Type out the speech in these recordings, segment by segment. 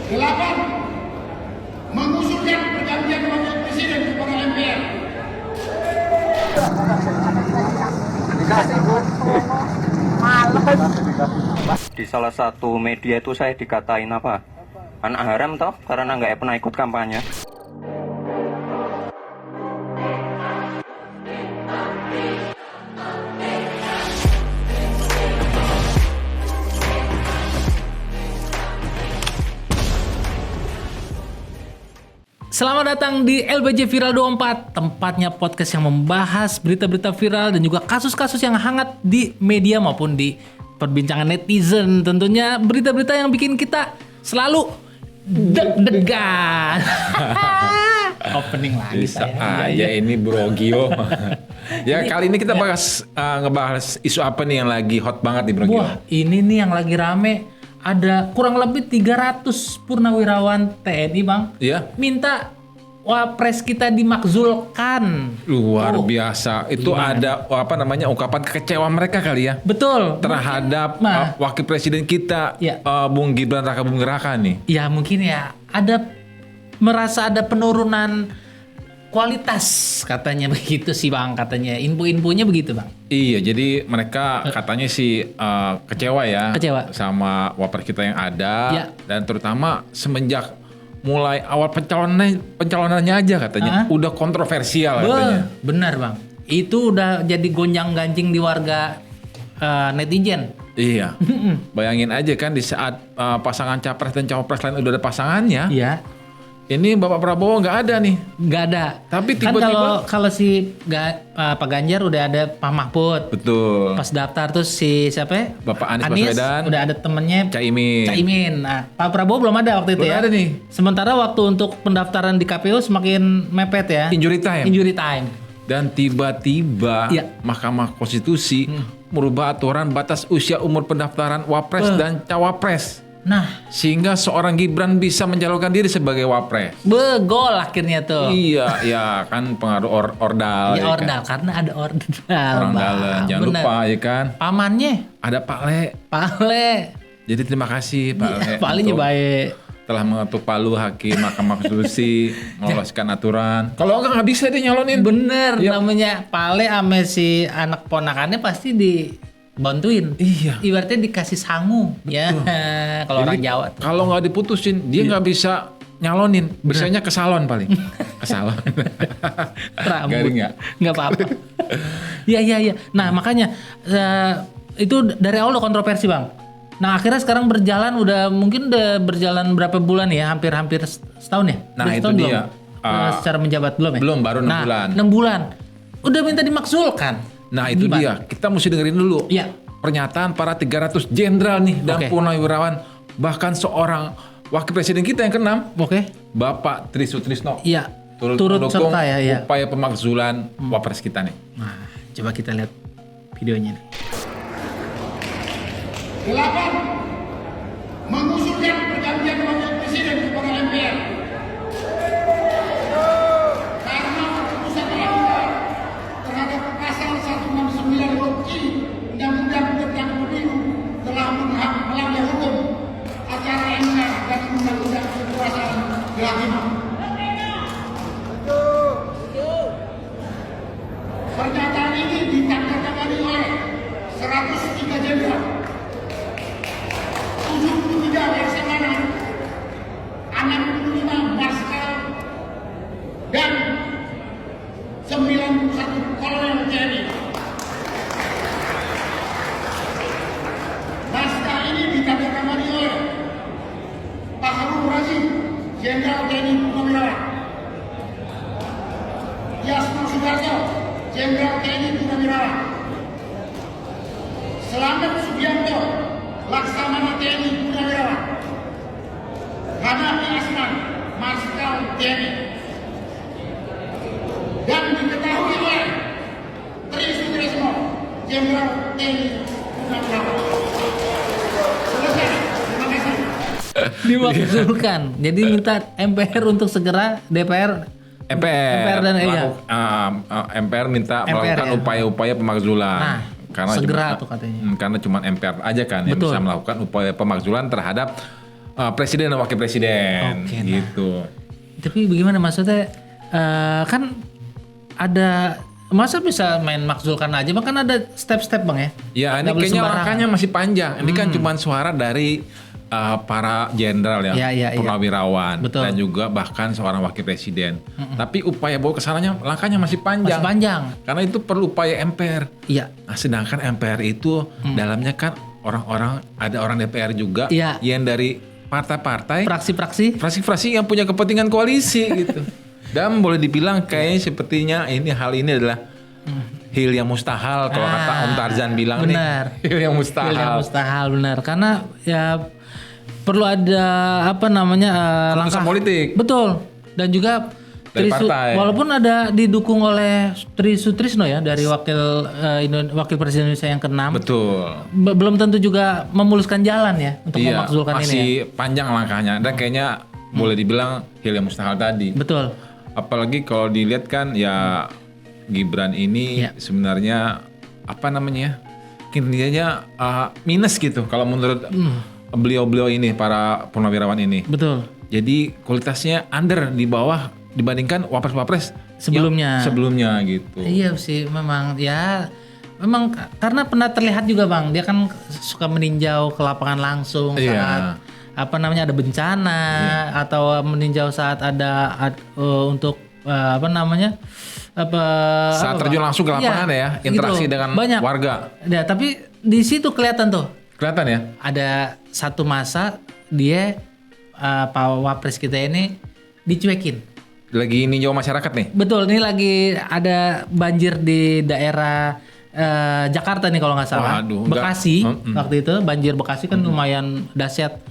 Delapan, mengusulkan pergantian wakil presiden kepada MPR. Di salah satu media itu saya dikatain apa? Anak haram toh karena nggak pernah ikut kampanye. Selamat datang di LBJ Viral 24, tempatnya podcast yang membahas berita-berita viral dan juga kasus-kasus yang hangat di media maupun di perbincangan netizen. Tentunya berita-berita yang bikin kita selalu deg-degan. Opening lagi Bisa saya. aja ini Bro Gio. Ya kali ini kita ngebahas isu apa nih yang lagi hot banget nih Bro Gio? Wah, ini nih yang lagi rame. Ada kurang lebih 300 purnawirawan TNI, Bang. Iya. Minta wapres kita dimakzulkan. Luar Tuh. biasa. Itu Gimana? ada ungkapan kekecewaan mereka kali ya Betul. terhadap Nah. wakil presiden kita Ya. Bung Gibran Raka Buming Raka nih. Ya mungkin ya merasa ada penurunan kualitas katanya begitu sih Bang, katanya info-infonya begitu Bang. Iya, jadi mereka katanya sih kecewa ya Kecewa. sama wapres kita yang ada Ya. dan terutama semenjak mulai awal pencalonannya aja katanya udah kontroversial katanya. Benar Bang, itu udah jadi gonjang-ganjing di warga netizen. Iya. Bayangin aja kan di saat pasangan capres dan cawapres lain udah ada pasangannya, Iya, ini Bapak Prabowo nggak ada nih. nggak ada. Tapi kan tiba-tiba- kalau si Pak Ganjar udah ada Pak Mahfud. Betul. Pas daftar terus si siapa ya? Bapak Anies Baswedan. Udah ada temennya Caimin. Nah, Pak Prabowo belum ada waktu itu Belum ya. ada nih. Sementara waktu untuk pendaftaran di KPU semakin mepet ya. Injury time. Injury time. Dan tiba-tiba Iya. Mahkamah Konstitusi merubah aturan batas usia umur pendaftaran wapres dan cawapres. Nah, Sehingga seorang Gibran bisa mencalonkan diri sebagai wapres. gol akhirnya tuh. Iya, ya kan pengaruh ordal. Ya kan. ordal, karena ada ordal. Orang Bang. dalam. Jangan Bener. lupa ya kan. Pamannya, Ada Pak Le. Pak Le. Jadi terima kasih Pak Le. Pak Le untuk baik. telah mengetuk palu hakim Mahkamah Konstitusi meloloskan aturan. Kalau enggak bisa dia nyalonin. Bener, Iya. namanya Pak Le ame si anak ponakannya pasti dibantuin. Iya. Ibaratnya dikasih sangu. Ya, kalau orang Jadi, Jawa tuh. kalau nggak diputusin, dia nggak bisa nyalonin. Biasanya ke salon paling. Ke salon. Rambut. Garing nggak? Nggak apa-apa. Iya. Nah makanya itu dari awal udah kontroversi Bang. Nah akhirnya sekarang mungkin udah berjalan berapa bulan ya? Hampir setahun ya? Nah, Udah itu setahun dia. belum? Secara menjabat belum ya? Belum, baru 6 Nah, bulan. 6 bulan. Udah minta dimakzulkan. Nah itu Gimana? dia. Kita mesti dengerin dulu. Iya. Pernyataan para 300 jenderal nih dan Oke. purnawirawan. Bahkan seorang wakil presiden kita yang ke-6, Oke. Bapak Tri Sutrisno. Iya. Turut Turut mendukung serta ya. upaya pemakzulan wapres kita nih. Nah, coba kita lihat videonya nih. Delapan, mengusulkan pergantian wakil presiden kepada MPR. Karena keputusan MK terhadap pasal 169 huruf I Undang-Undang tentang Pemilu telah melanggar hukum acara MK dan Undang-Undang Kekuasaan Kehakiman. Pernyataan ini ditandatangani oleh 103 jenderal, 73 laksamana, 65 marskal, dan 91 kolonel TNI. Naskah ini ditandatangani oleh Pak Harun Rasid, Jenderal TNI Purnawirawan, Yasno Sudarso, Jenderal TNI Purnawirawan, Selamat Subianto, Laksamana TNI Purnawirawan, Hanafi Asman, Marskal TNI, dan diketahui oleh Tri Sutrisno, Jenderal TNI Purnawirawan. Selesai. Terima kasih. Dimakzulkan. Jadi minta MPR untuk segera MPR dan MPR minta melakukan ya. upaya-upaya pemakzulan. Nah, segera tuh katanya. Karena cuma MPR aja kan yang Betul. bisa melakukan upaya pemakzulan terhadap Presiden dan wakil presiden Oke, nah. gitu. Tapi bagaimana maksudnya kan ada masa bisa main Mark Zulkarn aja, Bang, kan ada step-step, Bang ya. Ya ini Nggak boleh kayaknya sembarangan. langkahnya masih panjang. Ini kan cuma suara dari para jenderal ya, Iya. purnawirawan Betul. dan juga bahkan seorang wakil presiden. Tapi upaya bawa ke sananya langkahnya masih panjang. Masih panjang. Karena itu perlu upaya MPR. Iya. Nah, sedangkan MPR itu dalamnya kan orang-orang, ada orang DPR juga Iya. yang dari partai-partai, Fraksi-fraksi. fraksi-fraksi yang punya kepentingan koalisi gitu. Dan boleh dibilang kayaknya sepertinya hal ini adalah hil yang mustahil kalau kata Om Tarzan bilang benar. nih. Hil yang mustahil. Yang mustahil benar, karena ya perlu ada langkah politik. Betul. Dan juga Dari partai. walaupun ada didukung oleh Tri Sutrisno ya dari wakil presiden Indonesia yang ke-6. Betul. Belum tentu juga memuluskan jalan ya untuk Iya, memakzulkan ini ya. masih panjang langkahnya dan kayaknya boleh dibilang hil yang mustahil tadi. Betul. Apalagi kalau dilihat kan ya Gibran ini Iya. sebenarnya apa namanya? Kinerjanya minus gitu kalau menurut beliau-beliau ini, para purnawirawan ini. Betul. Jadi kualitasnya under di bawah dibandingkan wapres-wapres Sebelumnya. yang sebelumnya gitu. Iya sih, memang ya memang karena pernah terlihat juga, Bang, dia kan suka meninjau ke lapangan langsung Iya. saat ada bencana atau meninjau saat ada untuk Saat terjun langsung ke lapangan ya, interaksi gitu. dengan Banyak. warga. Ya, tapi di situ kelihatan tuh Kelihatan ya? ada satu masa dia Pak Wapres kita ini dicuekin. Lagi ninjau masyarakat nih. Betul, ini lagi ada banjir di daerah Jakarta nih kalau nggak salah. Waduh, enggak. Bekasi waktu itu banjir Bekasi kan lumayan dahsyat.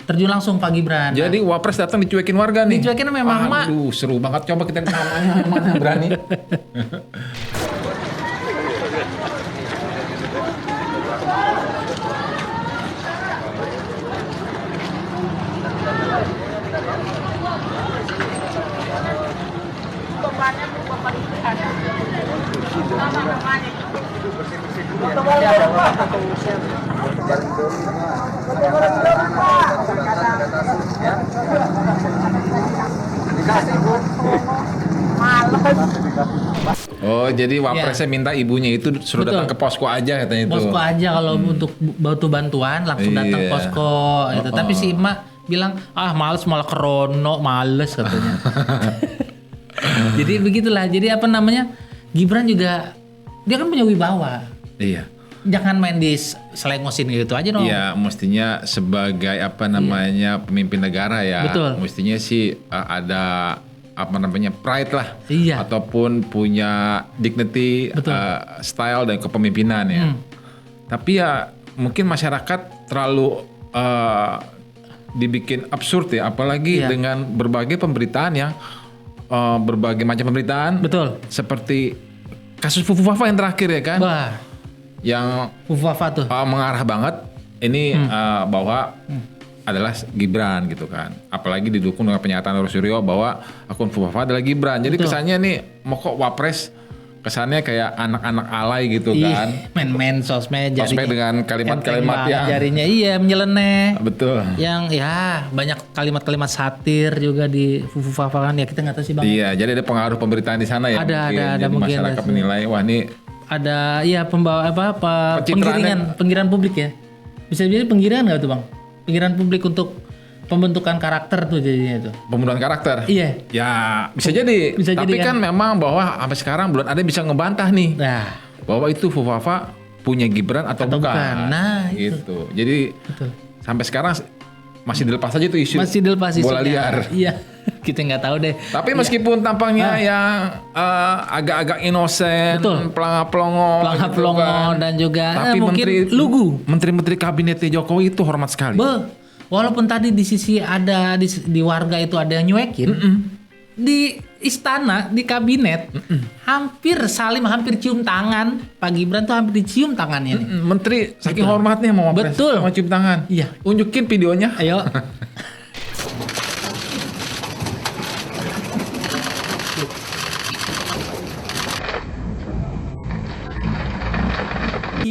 Terjun langsung Pak Gibran. Jadi wapres datang dicuekin warga nih. Dicuekin memang, Mak. Aduh, seru banget. Coba kita namanya yang mana berani. Oh, jadi wapresnya minta ibunya itu suruh Betul. datang ke posko aja katanya itu. Posko aja kalau untuk butuh bantuan langsung datang Iya. posko gitu. Tapi si emak bilang, males malah kerono, males katanya. Jadi begitulah. Jadi Gibran juga dia kan punya wibawa. Iya. Jangan main di selengosin gitu aja dong. Iya, mestinya sebagai pemimpin negara ya. Betul. Mestinya sih ada pride lah. Iya. Ataupun punya dignity, Betul. style dan kepemimpinan ya. Tapi ya mungkin masyarakat terlalu dibikin absurd ya, apalagi Iya. dengan berbagai pemberitaan yang berbagai macam pemberitaan. Betul. Seperti kasus Fufu Fafa yang terakhir ya kan, Wah, yang Fufafa tuh. mengarah banget ini bahwa adalah Gibran gitu kan. Apalagi didukung dengan pernyataan Rosuryo bahwa akun Fufafa adalah Gibran. Jadi Betul. kesannya nih mau kok wapres kesannya kayak anak-anak alay gitu kan. Main-main sosmed Sosmed dengan kalimat-kalimat yang jarinya menyeleneh. betul. Yang ya banyak kalimat-kalimat satir juga di Fufafa kan ya, kita nggak tahu sih, Bang. Iya, jadi ada pengaruh pemberitaan di sana ya. Ada, Jadi mungkin masyarakat ada. menilai wah ini Ada pembawa Pencitraannya- penggiringan publik ya. Bisa jadi penggiringan nggak tuh, Bang? Penggiringan publik untuk pembentukan karakter tuh jadinya itu. pembunuhan karakter. Iya. Ya, bisa jadi. Bisa Tapi jadi kan kan. memang bahwa sampai sekarang belum ada yang bisa ngebantah nih Nah, bahwa itu Fufafa punya Gibran atau bukan. Nah, itu. gitu. Jadi betul. sampai sekarang masih dilepas aja tuh isu Masih dilepas bola isunya. liar. Iya. Kita nggak tahu deh. Tapi meskipun tampangnya yang agak-agak inosen, Betul. pelangap-pelongo, Pelangap-pelongo gitu kan. dan juga Tapi mungkin lugu. menteri-menteri kabinetnya Jokowi itu hormat sekali. Walaupun tadi di sisi ada di warga itu ada yang nyuekin, di istana, di kabinet, hampir cium tangan. Pak Gibran tuh hampir dicium tangannya nih. Menteri saking hormatnya mau wapres, Betul. mau cium tangan. Iya. Unjukin videonya. Ayo.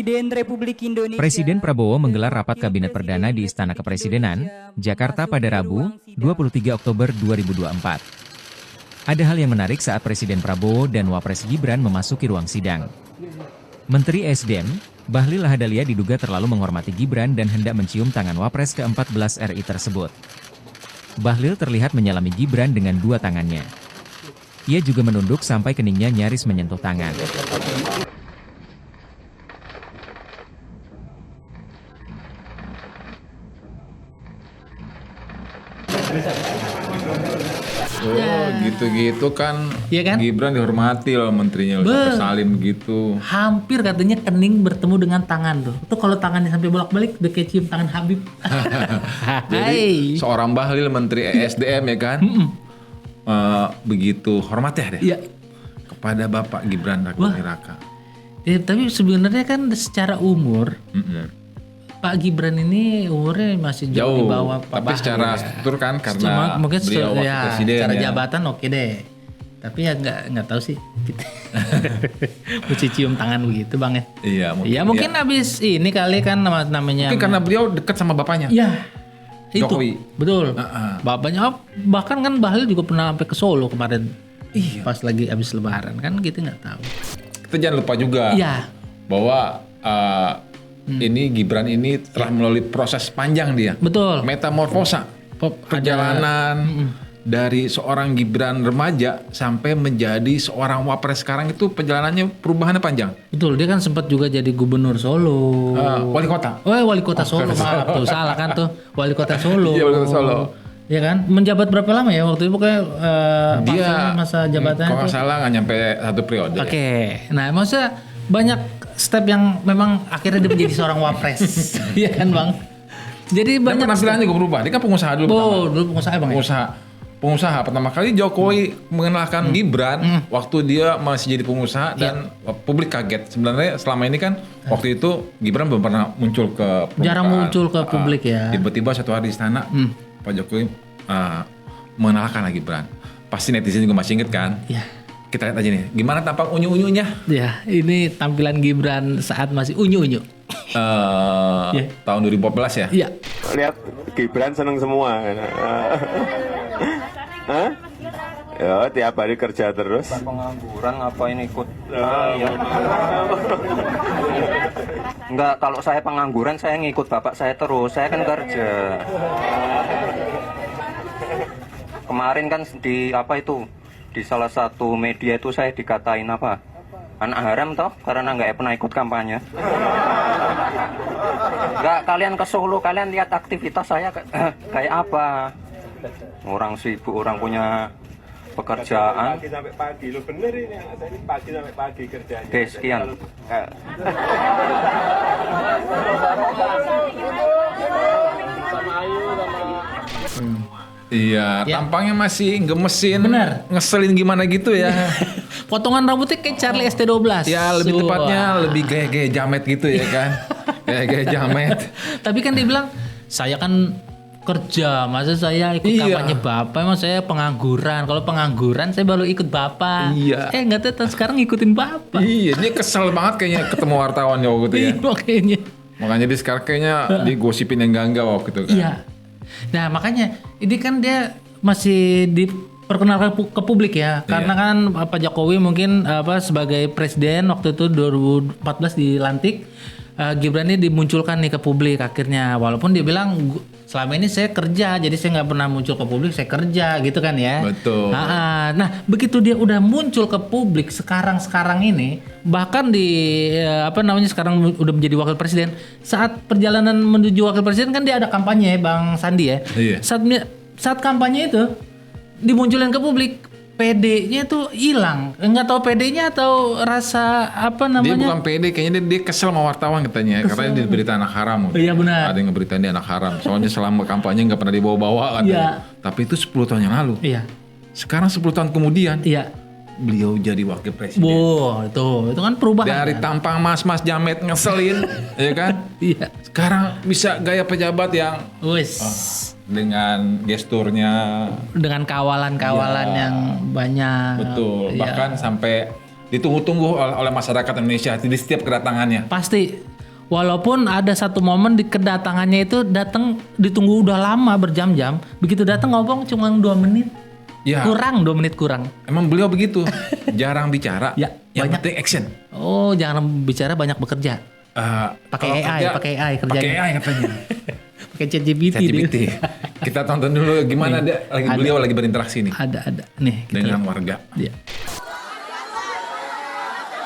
Presiden Republik Indonesia. Presiden Prabowo menggelar rapat kabinet perdana di Istana Kepresidenan, Jakarta pada Rabu, 23 Oktober 2024. Ada hal yang menarik saat Presiden Prabowo dan Wapres Gibran memasuki ruang sidang. Menteri SDM, Bahlil Lahadalia diduga terlalu menghormati Gibran dan hendak mencium tangan Wapres ke-14 RI tersebut. Bahlil terlihat menyalami Gibran dengan dua tangannya. Ia juga menunduk sampai keningnya nyaris menyentuh tangan. Oh, gitu-gitu kan. Iya kan? Gibran dihormati loh menterinya loh, sampai salim gitu. Hampir katanya kening bertemu dengan tangan tuh. Tuh kalau tangannya sampai bolak-balik udah kayak cium tangan Habib. Jadi seorang Bahlil Menteri ESDM ya kan, begitu hormat ya deh Iya. kepada Bapak Gibran Raka Raka. Ya, tapi sebenarnya kan secara umur Pak Gibran ini umurnya masih jauh di bawah Pak tapi Bahlil. secara struktur kan karena Cuma mungkin beliau wakil presiden secara ya. jabatan oke deh. Tapi ya nggak tahu sih. Mesti cium tangan begitu Bang ya. Iya mungkin. Ya mungkin abis ini kali kan namanya. Mungkin karena beliau dekat sama bapaknya. Ya. Itu. Jokowi. Betul. Bapaknya bahkan kan Bahlil juga pernah sampai ke Solo kemarin. Iya. Pas lagi abis lebaran kan kita nggak tahu. Kita jangan lupa juga Iya. bahwa ini Gibran ini telah melalui proses panjang dia. Betul. Metamorfosa. Perjalanan dari seorang Gibran remaja sampai menjadi seorang Wapres sekarang itu perjalanannya perubahannya panjang. Betul, dia kan sempat juga jadi gubernur Solo. Wali kota. Oh, wali kota Solo, maaf tuh salah kan tuh, wali kota Solo. Iya, wali kota Solo. Iya kan, menjabat berapa lama ya waktu itu pokoknya Dia masa jabatannya. kalau nggak tuh. salah nggak nyampe 1 periode. Oke, nah maksudnya banyak step yang memang akhirnya dia menjadi seorang wapres, iya kan bang? Jadi Dan banyak. penampilannya juga berubah. Dia kan pengusaha dulu pertama. Dulu pengusaha bang. Ya? Pengusaha pertama kali Jokowi mengenalkan Gibran waktu dia masih jadi pengusaha dan publik kaget. Sebenarnya selama ini kan waktu itu Gibran belum pernah muncul ke permukaan. Jarang muncul ke publik ya. Tiba-tiba satu hari di istana Pak Jokowi mengenalkan Gibran. Pasti netizen juga masih inget kan? Iya. Kita lihat aja nih, gimana tampak unyu-unyunya? Ya, ini tampilan Gibran saat masih unyu-unyu. Tahun 2014 ya? Iya. Lihat Gibran seneng semua. Hah? Ya tiap hari kerja terus. Pengangguran ngapain ikut? Ya. Enggak, kalau saya pengangguran saya ngikut bapak saya terus. Saya kan kerja. Kemarin kan di apa itu? Di salah satu media itu saya dikatain apa? Anak haram toh karena nggak pernah ikut kampanye. Nggak, kalian ke Solo, kalian lihat aktivitas saya kayak apa? Orang sibuk, orang punya pekerjaan. Pagi sampai pagi, lo bener ini anak saya ini pagi sampai pagi kerjanya. Oke, sekian. Iya, tampangnya masih gemesin. Bener. Ngeselin gimana gitu ya. Potongan rambutnya kayak Charlie ST12. Ya lebih tepatnya lebih gaya-gaya jamet gitu ya kan. Gaya-gaya jamet. Tapi kan dia bilang, saya kan kerja, masa saya ikut kampanye bapak, emang saya pengangguran. Kalau pengangguran saya baru ikut bapak. Iya. Nggak tahu sekarang ngikutin bapak. Iya, dia kesel banget kayaknya ketemu wartawan ya waktu itu ya. Iya kayaknya. Makanya dia sekarang kayaknya digosipin yang enggak waktu itu kan. Iya. Nah makanya ini kan dia masih diperkenalkan ke publik ya. Karena kan Pak Jokowi mungkin sebagai presiden waktu itu 2014 dilantik. Gibran ini dimunculkan nih ke publik akhirnya. Walaupun dia bilang selama ini saya kerja, jadi saya nggak pernah muncul ke publik, saya kerja gitu kan ya. Betul. Nah begitu dia udah muncul ke publik sekarang ini, bahkan di sekarang udah menjadi wakil presiden. Saat perjalanan menuju wakil presiden kan dia ada kampanye Bang Sandi ya. Iya. Saat kampanye itu dimunculin ke publik, PD-nya tuh hilang. Nggak tahu PD-nya atau rasa apa namanya? Dia bukan PD, kayaknya dia kesel sama wartawan katanya. Katanya dia berita anak haram. Iya benar. Ada yang ngeberitain dia anak haram. Soalnya selama kampanye nggak pernah dibawa-bawa kan. Iya. Tapi itu 10 tahun yang lalu. Iya. Sekarang 10 tahun kemudian Iya. beliau jadi wakil presiden. Wow, itu kan perubahan. Dari kan? tampang mas-mas jamet ngeselin, ya kan? Iya. Sekarang bisa gaya pejabat yang Wis. dengan gesturnya Dengan kawalan-kawalan yang banyak. betul, Iya. bahkan sampai ditunggu-tunggu oleh masyarakat Indonesia di setiap kedatangannya. Pasti. Walaupun ada satu momen di kedatangannya itu datang ditunggu udah lama berjam-jam, begitu datang ngomong cuma 2 menit. Ya. Kurang 2 menit kurang. Emang beliau begitu, jarang bicara. Ya, yang banyak. penting action. Oh, jangan bicara banyak bekerja. Pakai AI kerjanya. Pakai AI katanya. Pakai ChatGPT. ChatGPT. Kita tonton dulu gimana beliau lagi berinteraksi nih Ada. Nih, kita dengan lihat. warga. Iya.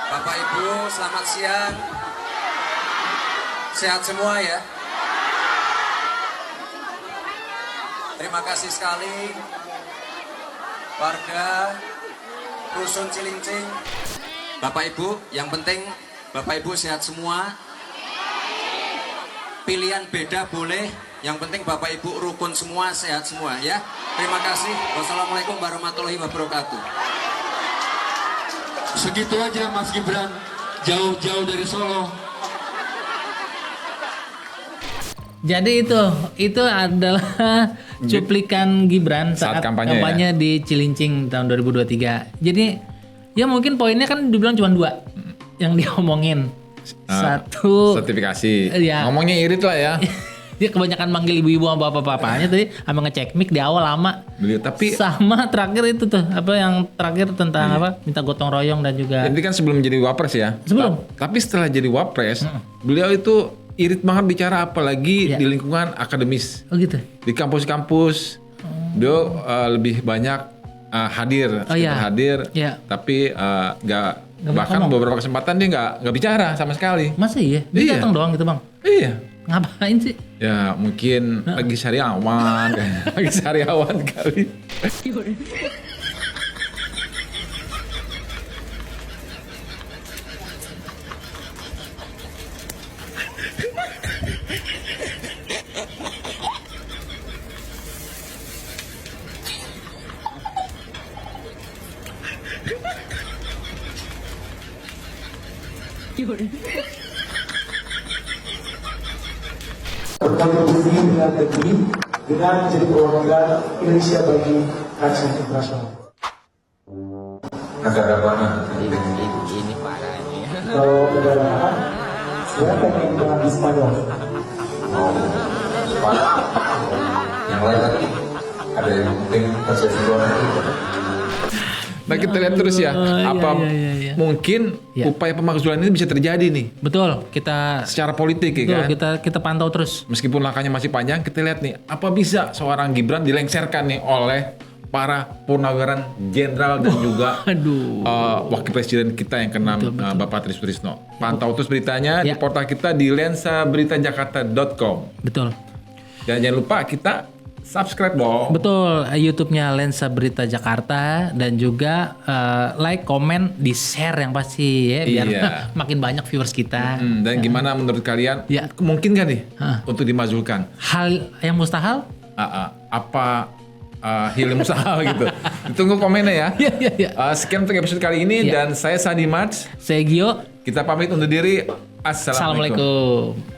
Bapak Ibu, selamat siang. Sehat semua ya. Terima kasih sekali warga Rusun Cilincing. Bapak Ibu, yang penting Bapak Ibu sehat semua. Pilihan beda boleh, yang penting Bapak Ibu rukun semua, sehat semua ya. Terima kasih. Wassalamualaikum warahmatullahi wabarakatuh. Segitu aja Mas Gibran, jauh-jauh dari Solo. Jadi itu adalah cuplikan Gibran saat kampanye di Cilincing tahun 2023. Jadi ya mungkin poinnya kan dibilang cuma 2 yang diomongin. Satu sertifikasi. Ya. Ngomongnya irit lah ya. Dia kebanyakan manggil ibu-ibu sama bapak-bapaknya tadi sama ngecek mic di awal lama. Beliau tapi sama terakhir itu tuh apa yang terakhir tentang apa minta gotong royong dan juga jadi kan sebelum jadi wapres ya. Sebelum. Tapi setelah jadi wapres, beliau itu irit banget bicara apalagi di lingkungan akademis. Oh gitu. Di kampus-kampus beliau lebih banyak hadir, hadir. Iya. Tapi nggak bahkan beberapa kesempatan dia nggak bicara sama sekali. Masa iya? Dia datang doang gitu bang? Iya. Ngapain sih? Ya mungkin lagi sariawan, lagi sariawan kali. Berkontribusi dengan negeri dengan menjadi perwakilan Indonesia bagi kancah internasional. Negara mana? Ini parah ini. Kalau negara mana? Saya pengen dengan di Spanyol. Yang lain lagi ada yang penting terjadi luar negeri. Nah kita lihat terus ya, iya. mungkin upaya pemakzulan ini bisa terjadi nih Betul, kita secara politik ya kan. kita pantau terus. Meskipun langkahnya masih panjang, kita lihat nih apa bisa seorang Gibran dilengserkan nih oleh para purnawiran jenderal dan juga wakil presiden kita yang ke-6 Bapak Tri Sutrisno. Pantau terus beritanya di portal kita di lensaberitajakarta.com. Betul. Dan jangan lupa kita subscribe dong. Betul, YouTube-nya Lensa Berita Jakarta dan juga like, komen, di-share yang pasti ya biar makin banyak viewers kita. Dan gimana menurut kalian? Ya. Mungkin gak nih untuk dimazulkan? Hal yang mustahil? Apa hal yang mustahil gitu? Ditunggu komennya ya. Iya. Sekian untuk episode kali ini dan saya Sandi Mats. Saya Gio. Kita pamit undur diri. Assalamualaikum. Assalamualaikum.